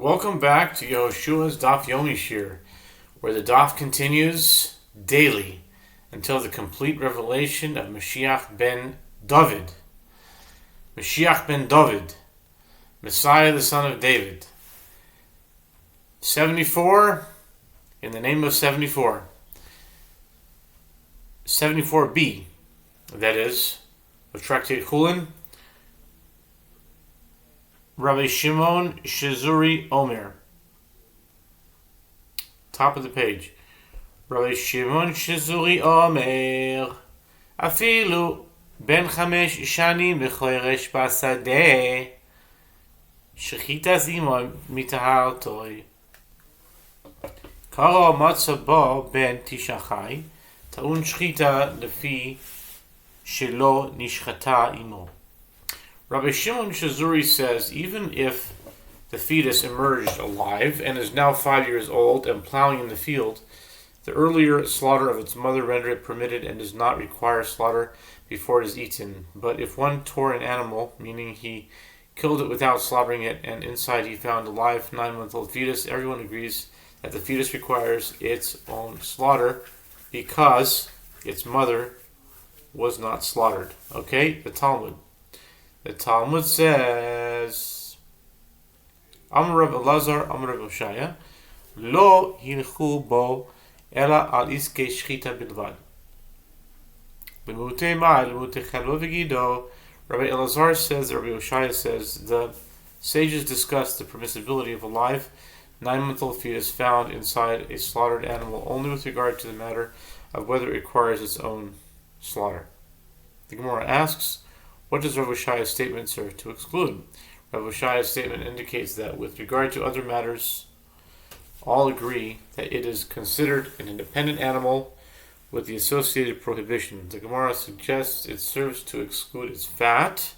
Welcome back to Yehoshua's Daf Yomi Shiur, where the Daf continues daily until the complete revelation of Mashiach ben David. Mashiach ben David, Messiah the son of David. 74, in the name of 74. 74b, that is, of Tractate Chullin, Rabbi Shimon Shizuri Omer. Top of the page. Rabbi Shimon Shizuri Omer. Afilu ben chamesh shanim b'choresh basadeh. Shechitas imo mitahar toy. Karo matzah bo ben tishachai. Ta'un shchita lefi shelo nishchata imo. Rabbi Shimon Shizuri says, even if the fetus emerged alive and is now 5 years old and plowing in the field, the earlier slaughter of its mother render it permitted and does not require slaughter before it is eaten. But if one tore an animal, meaning he killed it without slaughtering it, and inside he found a live 9-month-old fetus, everyone agrees that the fetus requires its own slaughter because its mother was not slaughtered. Okay, the Talmud. The Talmud says, Amar Rav Elazar, Amar Rav Yehoshua, Lo hilchu bo ela al iske shchita bilvad. B'mutei ma'al, b'mutei chalo v'gido. Rabbi Elazar says, Rabbi Yehoshua says, the sages discuss the permissibility of a live 9-month-old fetus found inside a slaughtered animal only with regard to the matter of whether it requires its own slaughter. The Gemara asks, what does Rav Yehoshua's statement serve to exclude? Rav Yehoshua's statement indicates that with regard to other matters, all agree that it is considered an independent animal with the associated prohibition. The Gemara suggests it serves to exclude its fat,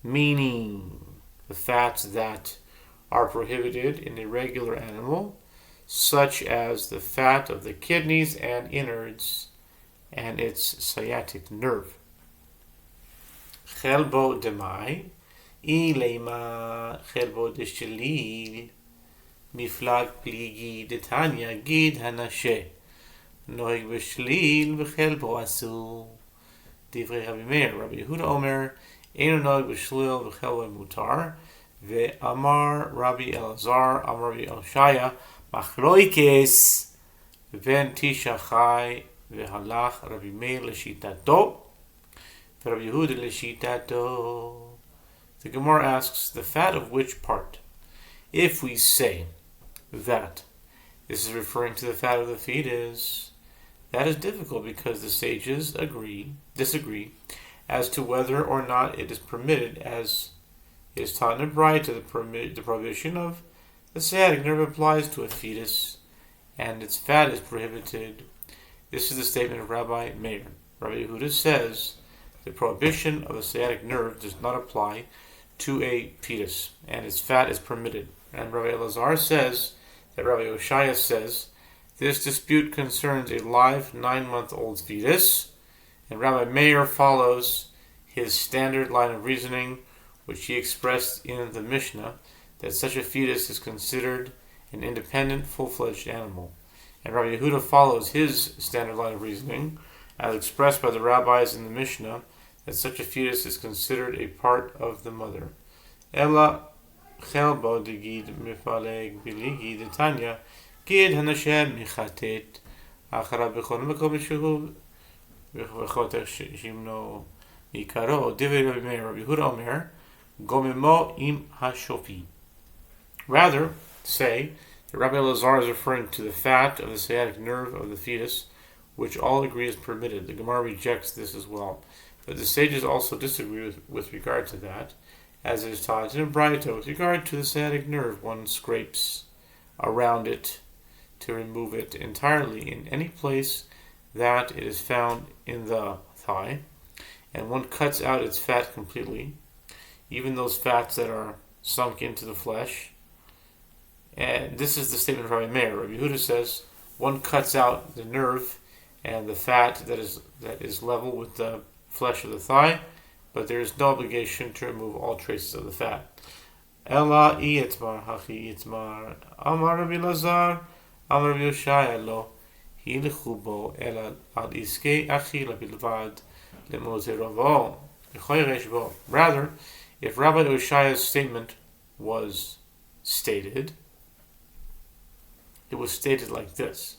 meaning the fats that are prohibited in a regular animal, such as the fat of the kidneys and innards and its sciatic nerve. Chelbo demai, ilema chelbo de shelil, miflag pligi detanya gid hanashe, noeg b'shelil v'chelbo asu. Divrei Rabbi Meir, Rabbi Yehuda Omer, eino noeg b'shelil v'chelbo mutar, ve'amar Rabbi Elazar, amar Rabbi Yehoshua, machloikes, ben tishachai, ve'halach Rabbi Meir l'shitato, Rabbi Yehuda l'shitato. The Gemara asks, the fat of which part? If we say that this is referring to the fat of the fetus, that is difficult because the sages disagree as to whether or not it is permitted, as it is taught in the Braita, the prohibition of the sciatic nerve applies to a fetus, and its fat is prohibited. This is the statement of Rabbi Meir. Rabbi Yehuda says, the prohibition of the sciatic nerve does not apply to a fetus, and its fat is permitted. And Rabbi Elazar says that Rabbi Yehoshua says this dispute concerns a live 9-month-old fetus, and Rabbi Meir follows his standard line of reasoning, which he expressed in the Mishnah, that such a fetus is considered an independent, full-fledged animal. And Rabbi Yehuda follows his standard line of reasoning, as expressed by the rabbis in the Mishnah, that such a fetus is considered a part of the mother. Ela chelbo de gid mifaleg biligi de tanya gid hanashem michatet achara b'chol mekom mishuv v'choter shimno mikaro divrei Rabbi Meir Rabbi Yehuda Omer gomimo im hashofi. Rather, say that Rabbi Elazar is referring to the fat of the sciatic nerve of the fetus, which all agree is permitted. The Gemara rejects this as well. But the sages also disagree with regard to that, as it is taught in Braita. With regard to the sciatic nerve, one scrapes around it to remove it entirely in any place that it is found in the thigh, and one cuts out its fat completely, even those fats that are sunk into the flesh. And this is the statement of Rabbi Meir. Rabbi Yehuda says one cuts out the nerve and the fat that is level with the flesh of the thigh, but there is no obligation to remove all traces of the fat. Ella Ietmar Hachi Itmar Amar Rabbi Lazar Amar Rabbi Yehoshua Lo Hilchu Bo Ella Ad Iskei Achila Bilvad Lemoze Ravo Yechoyeresh Bo. Rather, if Rabbi Yehoshua's statement was stated, it was stated like this.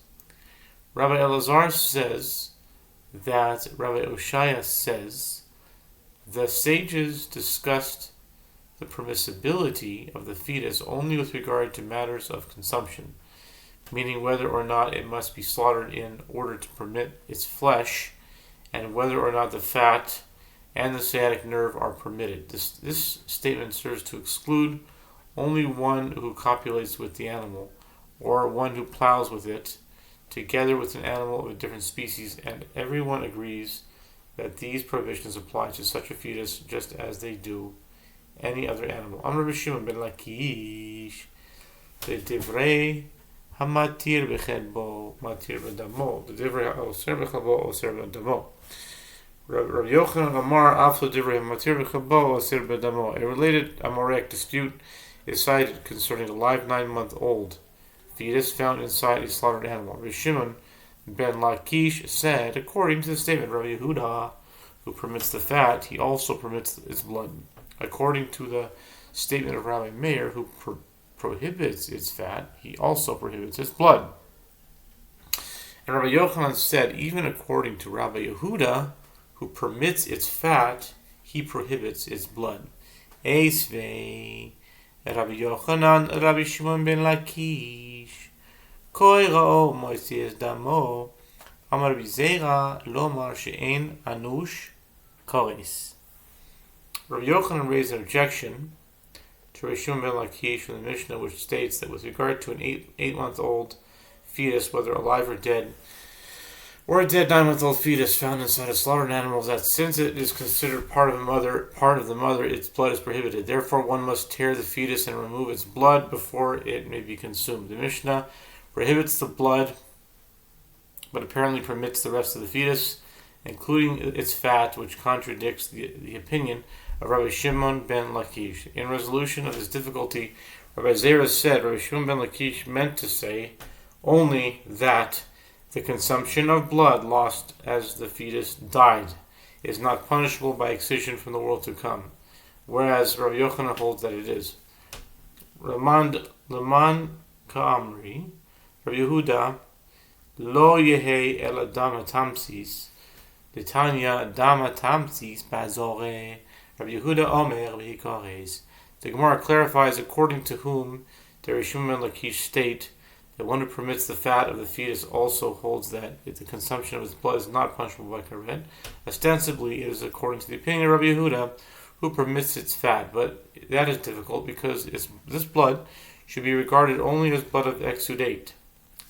Rabbi Elazar says that Rabbi Yehoshua says the sages discussed the permissibility of the fetus only with regard to matters of consumption, meaning whether or not it must be slaughtered in order to permit its flesh, and whether or not the fat and the sciatic nerve are permitted. This statement serves to exclude only one who copulates with the animal, or one who plows with it, together with an animal of a different species, and everyone agrees that these prohibitions apply to such a fetus just as they do any other animal. Amar Rabbi Shimon ben Lakish, the divrei hamatir b'chedbo matir b'damo, the divrei ha'oser b'chabo oser b'damo. Rabbi Yochanan Amar aflo divrei hamatir b'chabo oser b'damo. A related Amoraic dispute is cited concerning a live 9-month-old fetus found inside a slaughtered animal. Rabbi Shimon ben Lakish said, according to the statement Rabbi Yehuda, who permits the fat, he also permits its blood. According to the statement of Rabbi Meir, who prohibits its fat, he also prohibits its blood. And Rabbi Yochanan said, even according to Rabbi Yehuda, who permits its fat, he prohibits its blood. Eisvei Rabbi Yochanan, Rabbi Shimon ben Lakish, Koi ra'o moisies damo, Amar Bizera lomar she'en anush kores. Rabbi Yochanan raised an objection to Rabbi Shimon ben Lakish from the Mishnah, which states that with regard to an 8-month-old fetus, whether alive or dead, or a dead 9-month-old fetus found inside a slaughtered animal, that since it is considered part of the mother, its blood is prohibited. Therefore, one must tear the fetus and remove its blood before it may be consumed. The Mishnah prohibits the blood, but apparently permits the rest of the fetus, including its fat, which contradicts the opinion of Rabbi Shimon ben Lakish. In resolution of this difficulty, Rabbi Zera said Rabbi Shimon ben Lakish meant to say only that the consumption of blood lost as the fetus died is not punishable by excision from the world to come, whereas Rabbi Yochanan holds that it is. Leman Ka'amri, Rabbi Yehuda, Lo Yehe El Adam Tamsis, Tanya Adam Tamsis Bazore, Rabbi Yehuda Omer V'Hikares. The Gemara clarifies according to whom the Rabbi Shimon ben Lakish state that one who permits the fat of the fetus also holds that the consumption of its blood is not punishable by karet. Ostensibly, it is according to the opinion of Rabbi Yehuda, who permits its fat, but that is difficult because this blood should be regarded only as blood of exudate,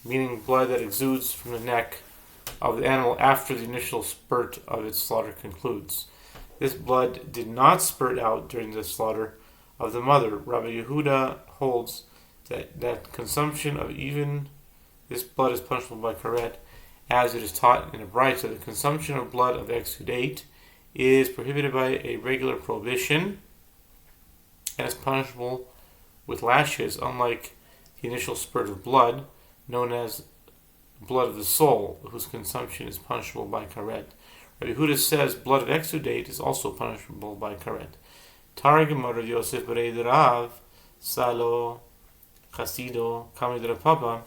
meaning blood that exudes from the neck of the animal after the initial spurt of its slaughter concludes. This blood did not spurt out during the slaughter of the mother. Rabbi Yehuda holds that consumption of even this blood is punishable by karet, as it is taught in a brayta. The consumption of blood of exudate is prohibited by a regular prohibition and is punishable with lashes, unlike the initial spurt of blood, known as blood of the soul, whose consumption is punishable by karet. Rabbi Yehuda says blood of exudate is also punishable by karet. Targum of Yosef Bereid Rav Salo Chasido Kamid Papa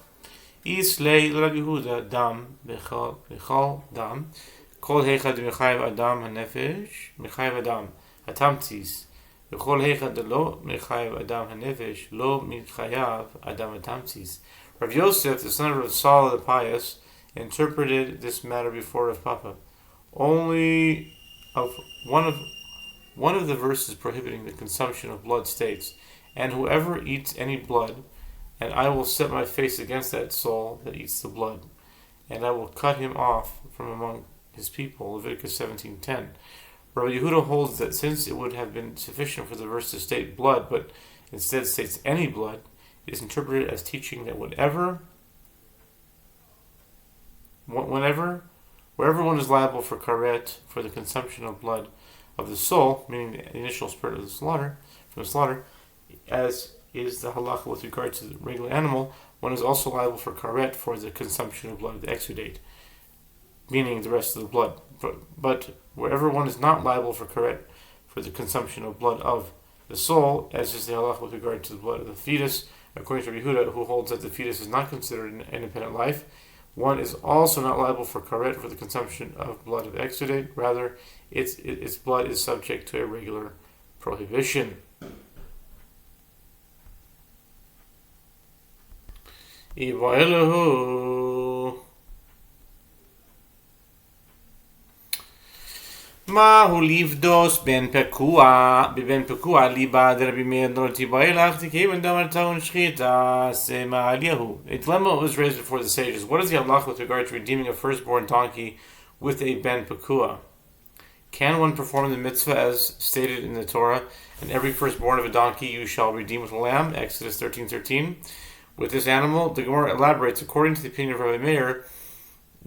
Islay Rabbi Yehuda Dam Bechal Dam Kol Heichad Mechayev Adam HaNefesh Mechayev Adam HaTamtzis V'Kol Heichad Lo Mechayev Adam HaNefesh Lo Mechayev Adam HaTamtzis. Rabbi Yosef, the son of Saul the Pious, interpreted this matter before Rav Papa. Only of one of the verses prohibiting the consumption of blood states, and whoever eats any blood, and I will set my face against that soul that eats the blood, and I will cut him off from among his people. Leviticus 17:10. Rabbi Yehuda holds that since it would have been sufficient for the verse to state blood, but instead states any blood, it is interpreted as teaching that wherever one is liable for karet, for the consumption of blood of the soul, meaning the initial spurt of the slaughter, as is the halacha with regard to the regular animal, one is also liable for karet for the consumption of blood, the exudate, meaning the rest of the blood. But wherever one is not liable for karet for the consumption of blood of the soul, as is the halacha with regard to the blood of the fetus, according to Yehuda, who holds that the fetus is not considered an independent life, one is also not liable for karet for the consumption of blood of exudate. Rather, its blood is subject to a regular prohibition. Mahu livdos ben pekua liba derbi me'ador tibailach tikevin damar taun shchita sema aliyahu. A dilemma was raised before the sages. What is the halacha with regard to redeeming a firstborn donkey with a ben pekua? Can one perform the mitzvah as stated in the Torah, and every firstborn of a donkey you shall redeem with a lamb, Exodus 13:13? With this animal, the Gemara elaborates, according to the opinion of Rabbi Meir,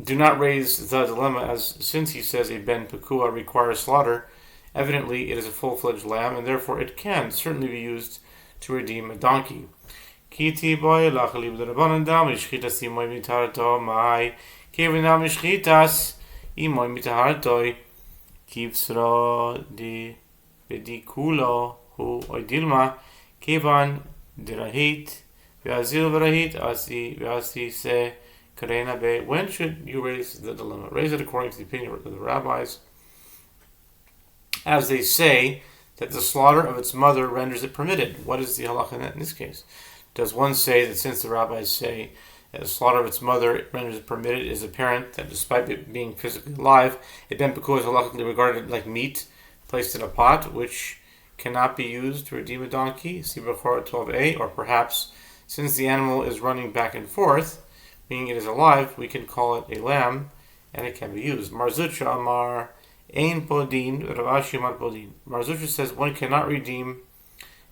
do not raise the dilemma, as since he says a ben pekua requires slaughter, evidently it is a full-fledged lamb, and therefore it can certainly be used to redeem a donkey. Kiti boy lachalib derabanan dam ishchitas imoy mitarto mai kevinam ishchitas imoy mitarto kivsro di bedikulo hu oidilma kevan derahit ve'azil verahit asi se. When should you raise the dilemma? Raise it according to the opinion of the rabbis, as they say that the slaughter of its mother renders it permitted. What is the halacha in this case? Does one say that since the rabbis say that the slaughter of its mother renders it permitted, it is apparent that despite it being physically alive, it ben pekua is halachically regarded like meat placed in a pot, which cannot be used to redeem a donkey? See Bechorah 12a, or perhaps since the animal is running back and forth, meaning it is alive, we can call it a lamb, and it can be used. Marzutra Amar Ein Podin, Rav Ashi Amar Podin. Marzutra says one cannot redeem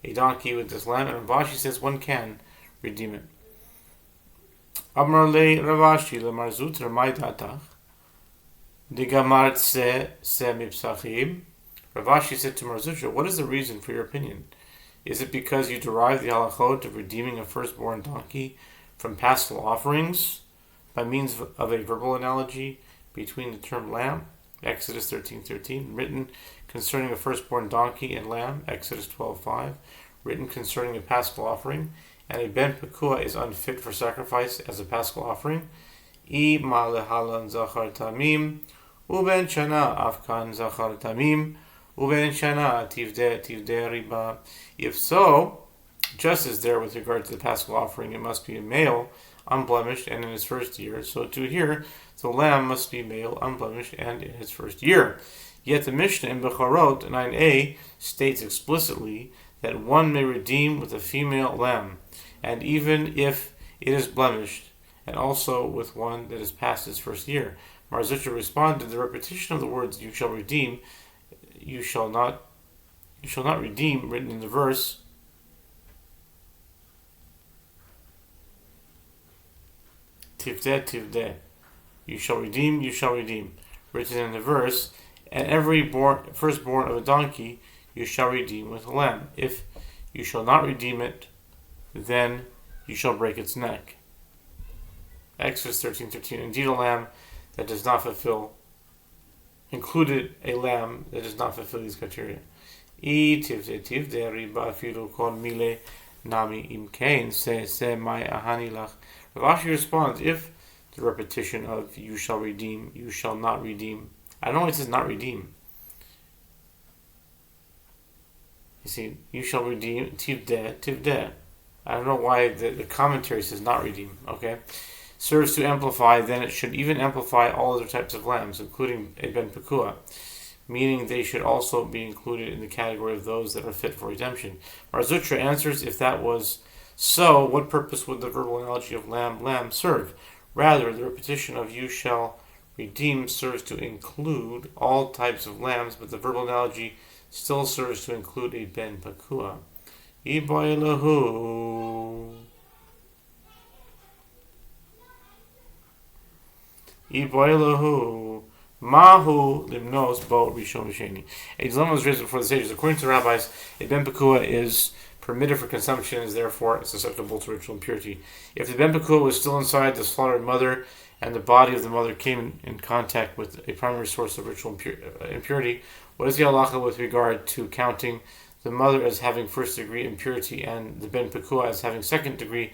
a donkey with this lamb, and Rav Ashi says one can redeem it. Amar Le Rav Ashi Le Marzutra Mai Datach Digamart Se Mipsachim. Rav Ashi said to Marzutra, what is the reason for your opinion? Is it because you derive the halachot of redeeming a firstborn donkey from paschal offerings by means of a verbal analogy between the term lamb, Exodus 13:13, written concerning a firstborn donkey and lamb, Exodus 12:5, written concerning a paschal offering, and a ben pekua is unfit for sacrifice as a paschal offering? I malehalan zachar tamim, uben shana afkan zachar tamim, uben shana tivde riba. If so, just as there with regard to the paschal offering, it must be a male, unblemished, and in its first year, so too here, the lamb must be male, unblemished, and in its first year. Yet the Mishnah in Becharot 9a states explicitly that one may redeem with a female lamb, and even if it is blemished, and also with one that is past its first year. Marzutra responded, the repetition of the words "you shall redeem," you shall not redeem, written in the verse, Tivdeh, you shall redeem, written in the verse, and every firstborn of a donkey you shall redeem with a lamb. If you shall not redeem it, then you shall break its neck. Exodus 13:13. Indeed, a lamb that does not fulfill, included a lamb that does not fulfill these criteria. Tivdeh riba afilu kol mile nami imkein se mai ahani lach. Rav Ashi responds, if the repetition of you shall redeem, you shall not redeem. I don't know why it says not redeem. You see, you shall redeem, tivdeh. I don't know why the commentary says not redeem, okay? Serves to amplify, then it should even amplify all other types of lambs, including a ben pekua, meaning they should also be included in the category of those that are fit for redemption. Marzutra answers, if that was so, what purpose would the verbal analogy of lamb serve? Rather, the repetition of you shall redeem serves to include all types of lambs, but the verbal analogy still serves to include a ben pekua. Iboilahu. Mahu limnos bo rishon v'sheni. A dilemma was raised before the sages. According to the rabbis, a ben pekua is permitted for consumption is therefore susceptible to ritual impurity. If the ben pekua was still inside the slaughtered mother and the body of the mother came in contact with a primary source of ritual impurity, what is the halacha with regard to counting the mother as having first degree impurity and the ben pekua as having second degree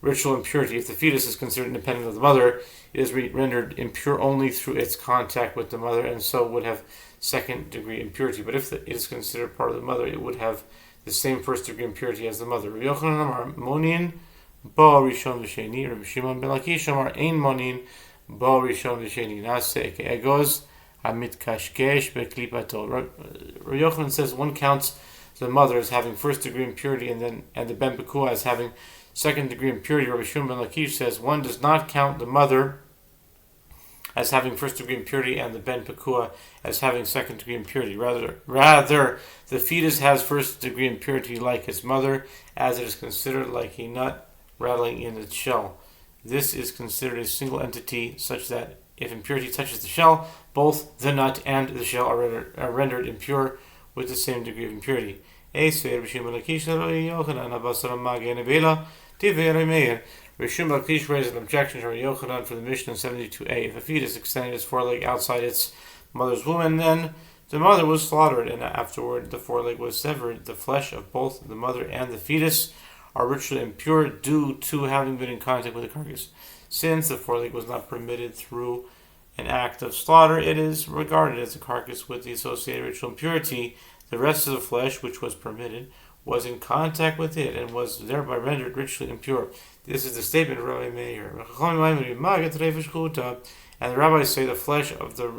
ritual impurity? If the fetus is considered independent of the mother, it is rendered impure only through its contact with the mother, and so would have second degree impurity. But if it is considered part of the mother, it would have the same first degree impurity as the mother. Rabbi Yochanan Amar Monin Ba Rishon V'Sheni. Rabbi Shimon ben Lakish Amar Ein Monin Ba Rishon V'Sheni. Nase Egos Hamit Kashkesh Beklipato. Rabbi Yochanan says one counts the mother as having first degree impurity and the ben pekua as having second degree impurity. Rabbi Shimon ben Lakish says one does not count the mother as having first degree impurity and the ben pekua as having second degree impurity. Rather, the fetus has first degree impurity like its mother, as it is considered like a nut rattling in its shell. This is considered a single entity, such that if impurity touches the shell, both the nut and the shell are rendered impure with the same degree of impurity. Rishon Lakish raised an objection to Rabbi Yochanan for the Mishnah 72a. If a fetus extended its foreleg outside its mother's womb, and then the mother was slaughtered, and afterward the foreleg was severed, the flesh of both the mother and the fetus are ritually impure due to having been in contact with the carcass. Since the foreleg was not permitted through an act of slaughter, it is regarded as a carcass with the associated ritual impurity. The rest of the flesh, which was permitted, was in contact with it and was thereby rendered ritually impure. This is the statement of Rabbi Meir. And the rabbis say the flesh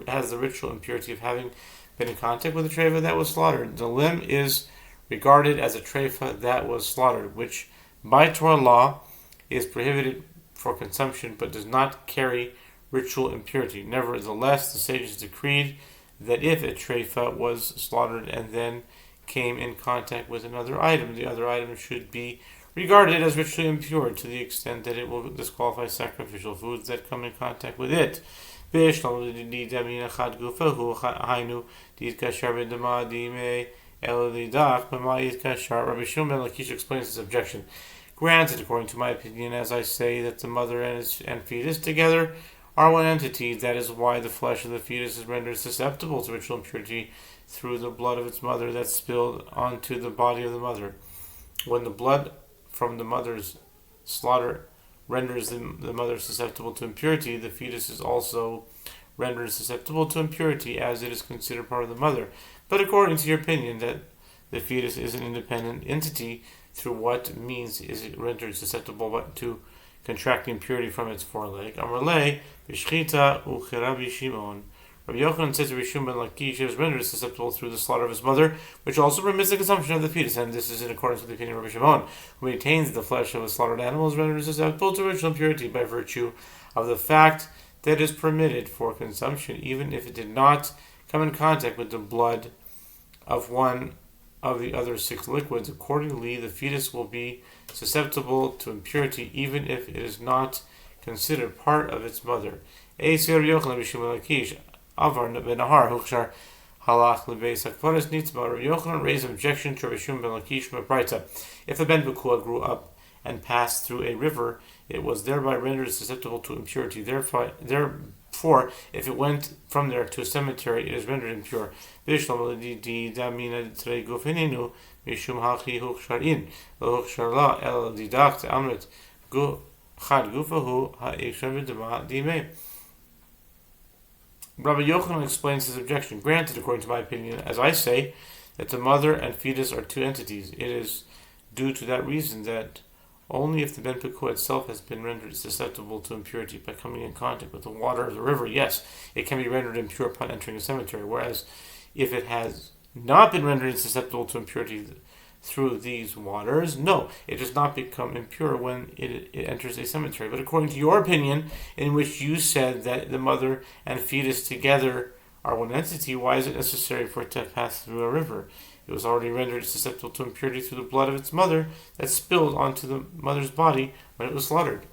has the ritual impurity of having been in contact with the treifa that was slaughtered. The limb is regarded as a treifa that was slaughtered, which by Torah law is prohibited for consumption but does not carry ritual impurity. Nevertheless, the sages decreed that if a treifa was slaughtered and then came in contact with another item, the other item should be regarded as ritually impure to the extent that it will disqualify sacrificial foods that come in contact with it. Rabbi Shimon ben Lakish explains his objection. Granted, according to my opinion, as I say, that the mother and fetus together are one entity, that is why the flesh of the fetus is rendered susceptible to ritual impurity through the blood of its mother that spilled onto the body of the mother. When the blood from the mother's slaughter renders the mother susceptible to impurity, the fetus is also rendered susceptible to impurity, as it is considered part of the mother. But according to your opinion that the fetus is an independent entity, through what means is it rendered susceptible to contracting impurity from its foreleg? Amrle b'shchita u'cherabi Shimon. Rabbi Yochanan says to Rishon ben Lakish, it was rendered susceptible through the slaughter of his mother, which also permits the consumption of the fetus, and this is in accordance with the opinion of Rabbi Shimon, who maintains the flesh of a slaughtered animal is rendered susceptible to ritual impurity by virtue of the fact that it is permitted for consumption, even if it did not come in contact with the blood of one of the other 6 liquids. Accordingly, the fetus will be susceptible to impurity, even if it is not considered part of its mother. Avar ben Nahar Hukshar Halach Lebeis Hakvaris Nitzba. Rabbi Yochanan raised an objection to Rabbi Shimon ben Lakish from a Braita. If a ben pekua grew up and passed through a river, it was thereby rendered susceptible to impurity. Therefore, if it went from there to a cemetery, it is rendered impure. Rabbi Yochanan explains his objection. Granted, according to my opinion, as I say, that the mother and fetus are 2 entities. It is due to that reason that only if the ben pekua itself has been rendered susceptible to impurity by coming in contact with the water of the river, yes, it can be rendered impure upon entering a cemetery. Whereas, if it has not been rendered susceptible to impurity through these waters, no, it does not become impure when it enters a cemetery. But according to your opinion, in which you said that the mother and fetus together are one entity, why is it necessary for it to pass through a river? It was already rendered susceptible to impurity through the blood of its mother that spilled onto the mother's body when it was slaughtered.